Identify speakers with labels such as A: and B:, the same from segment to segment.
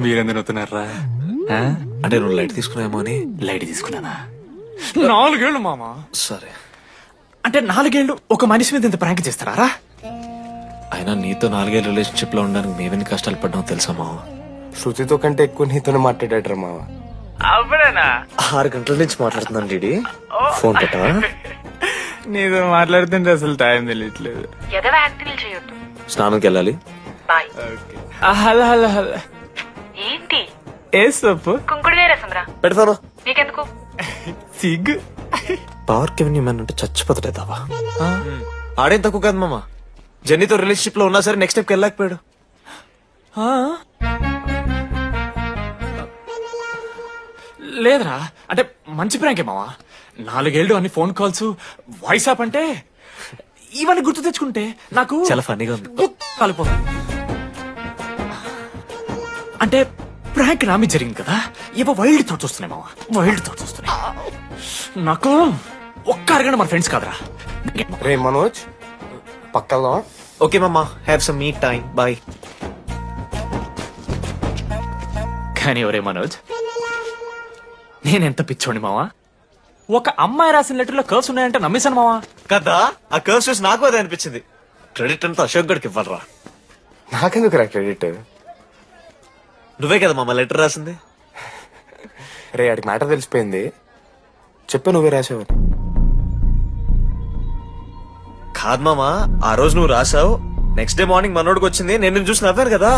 A: మీరెందుకు నవ్వుతున్నారా?
B: అంటే నువ్వు లైట్ తీసుకున్నామో అని.
A: లైట్ తీసుకున్నానా? 4 ఏళ్ళు మామా.
B: సరే,
A: అంటే 4 ఏళ్ళు ఒక మనిషి మీద ఇంత ప్రాంక్ చేస్తారా?
B: అయినా నీతో 4 ఏళ్ళ రిలేషన్షిప్ లో ఉండడానికి మేమెన్ని కష్టాలు పడ్డామో తెలుసా మావ?
C: శృతితో కంటే ఎక్కువ నీతోనే మాట్లాడాడు మావ.
A: అవునా?
B: 6 గంటల నుంచి మాట్లాడుతున్నాను డీడీ. ఫోన్ పెట్టవా?
A: నీతో మాట్లాడుతుంటే అసలు టైం తెలియట్లేదు.
B: స్నానంకి వెళ్ళాలి.
A: Hello hello hello.
D: ఏంటి
A: ఏ సొప్పు
D: కుంకుడుగా రసంరా
B: పెడతాను.
D: నీకెందుకు
A: సిగ్గు.
B: పవర్ కెవెన్ మ్యాన్ అంటే చచ్చిపోతాడే దావా. ఆడేం తక్కువ కాదు మామ. జెన్నీతో రిలేషన్షిప్ లో ఉన్నా సరే నెక్స్ట్ స్టెప్ వెళ్ళలేకపోయాడు.
A: లేదురా, అంటే మంచి ప్రాంకే మావా. 4 ఏళ్ళు అన్ని ఫోన్ కాల్స్, వాయిస్ యాప్ అంటే ఇవన్నీ గుర్తు తెచ్చుకుంటే నాకు
B: చాలా ఫన్నీగా ఉంది.
A: కాలిపోతుంది. అంటే ప్రాంక్ నా మీద జరిగింది కదా, ఏవో వైల్డ్ థాట్స్ వస్తున్నాయి మావా, వైల్డ్ థాట్స్ వస్తున్నాయి. నాకు ఒక్క అరగంట మన ఫ్రెండ్స్ కాదురా.
C: రే మనోజ్, పక్కలో.
B: ఓకే మామ, have some me time. Bye.
A: కానీ ఒరే మనోజ్, నేనెంత పిచ్చోండి మావా. ఒక అమ్మాయి రాసిన లెటర్ లో కర్వ్స్ ఉన్నాయంటే నమ్మేశాను మావా.
B: కదా, ఆ కర్వ్స్ చూసి నాకు అదే అనిపించింది. క్రెడిట్ అంతా అశోక్ గడికి ఇవ్వాలరా.
C: నాకెందుకు రా క్రెడిట్?
B: నువ్వే కదా మామ లెటర్ రాసింది.
C: రే ఆడికి మ్యాటర్ తెలిసిపోయింది, చెప్పు నువ్వే రాసావని.
B: కాదు మామ, ఆ రోజు నువ్వు రాసావు, నెక్స్ట్ డే మార్నింగ్ మనోడికి వచ్చింది, నేను నిన్ను చూసి నవ్వాను కదా.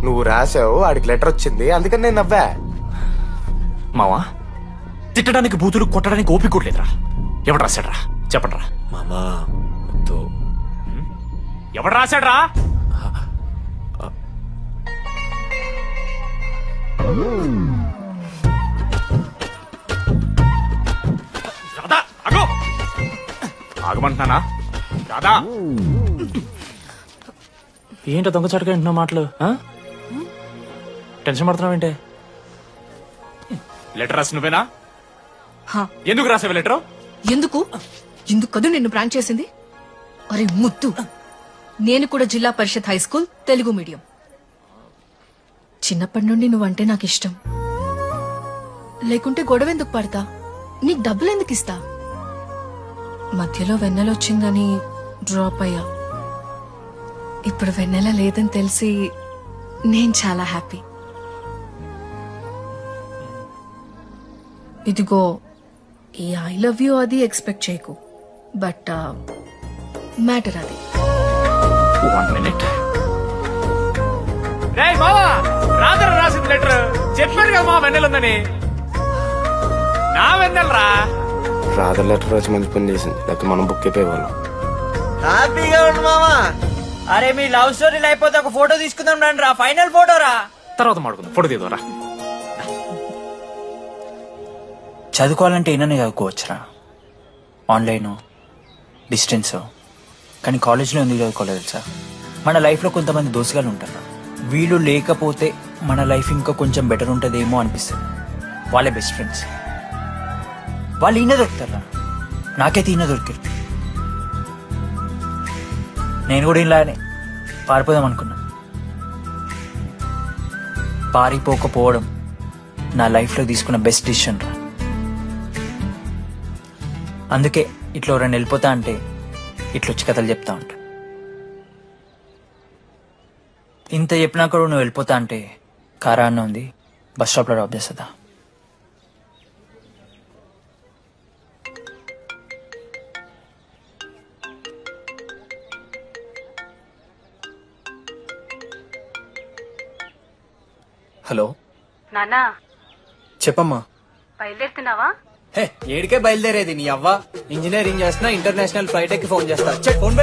C: నువ్వు రాసావు, ఆడికి లెటర్ వచ్చింది, అందుకని నేను నవ్వా.
A: మావా, తిట్టడానికి బూతులు కొట్టడానికి ఓపిక కూడా లేదురా. ఎవడు రాశాడ్రా చెప్పండి రా.
B: మామా
A: ఎవడు రాశాడ్రా? రాధా అగో, ఆగమంటున్నానా? రాధా, ఏంటో దొంగచాటుగా వింటున్నా మాటలు? టెన్షన్ పడుతున్నావేంటే? లెటర్ రాసి నువ్వేనా? ఎందుకు రాసావు లెటర్?
E: ఎందుకు ఎందుకు కదూ నిన్ను ప్రాంక్ చేసింది? అరే ముద్దు, నేను కూడా జిల్లా పరిషత్ హై స్కూల్ తెలుగు మీడియం. చిన్నప్పటి నుండి నువ్వంటే నాకు ఇష్టం. లేకుంటే గొడవ ఎందుకు పడతా, నీకు డబ్బులు ఎందుకు ఇస్తా? మధ్యలో వెన్నెలొచ్చిందని డ్రాప్ అయ్యా. ఇప్పుడు వెన్నెల లేదని తెలిసి నేను చాలా హ్యాపీ. ఇదిగో ఈ ఐ లవ్ యూ అది ఎక్స్పెక్ట్ చేయకు, బట్ మ్యాటర్ అది.
A: 1 minute. రేయ్ మావా, రాధర రాసింది లెటర్. చెప్పాను కదా మా వెన్నెలుందని. నా వెన్నెలరా.
C: రాధ లెటర్ రాసి మంచి పని చేసింది, లేకపోతే మనం బుక్ అయిపోయేవాళ్ళం.
B: హ్యాపీగా ఉండు మామా.
F: అరే మీ లవ్ స్టోరీ అయిపోతే ఒక ఫోటో తీసుకుందాం రండి రా, ఫైనల్ ఫోటో రా.
A: తర్వాత మాడుకుందాం, ఫోటో తీద్దాం.
F: చదువుకోవాలంటే ఏమైనా చదువుకోవచ్చురా, ఆన్లైన్ డిస్టెన్స్. కానీ కాలేజ్లో ఎందుకు చదువుకోలేదు తెలుసా? మన లైఫ్లో కొంతమంది దోస్తుగాలు ఉంటారు, వీళ్ళు లేకపోతే మన లైఫ్ ఇంకా కొంచెం బెటర్ ఉంటుందేమో అనిపిస్తుంది. వాళ్ళే బెస్ట్ ఫ్రెండ్స్. వాళ్ళు ఈయన దొరుకుతారా, నాకైతే ఈయన దొరికారు. నేను కూడా ఇలానే పారిపోదాం అనుకున్నా. పారిపోకపోవడం నా లైఫ్లో తీసుకున్న బెస్ట్ డిసిషన్ రా. అందుకే ఇట్లా ఎవరైనా వెళ్ళిపోతా అంటే ఇట్లొచ్చి కథలు చెప్తా ఉంటా. ఇంత చెప్పినా కూడా నువ్వు వెళ్ళిపోతా అంటే కారా అన్న ఉంది, బస్ స్టాప్లో డ్రాప్ చేస్తుందా?
B: హలో
D: నాన్నా,
B: చెప్పమ్మా.
D: బయలుదేరుతున్నావా?
F: హే, ఏడికే బయలుదేరేది నీ అవ్వ. ఇంజనీరింగ్ చేస్తున్నా, ఇంటర్నేషనల్ ఫ్లైట్ ఎక్కి ఫోన్ చేస్తా. ఫోన్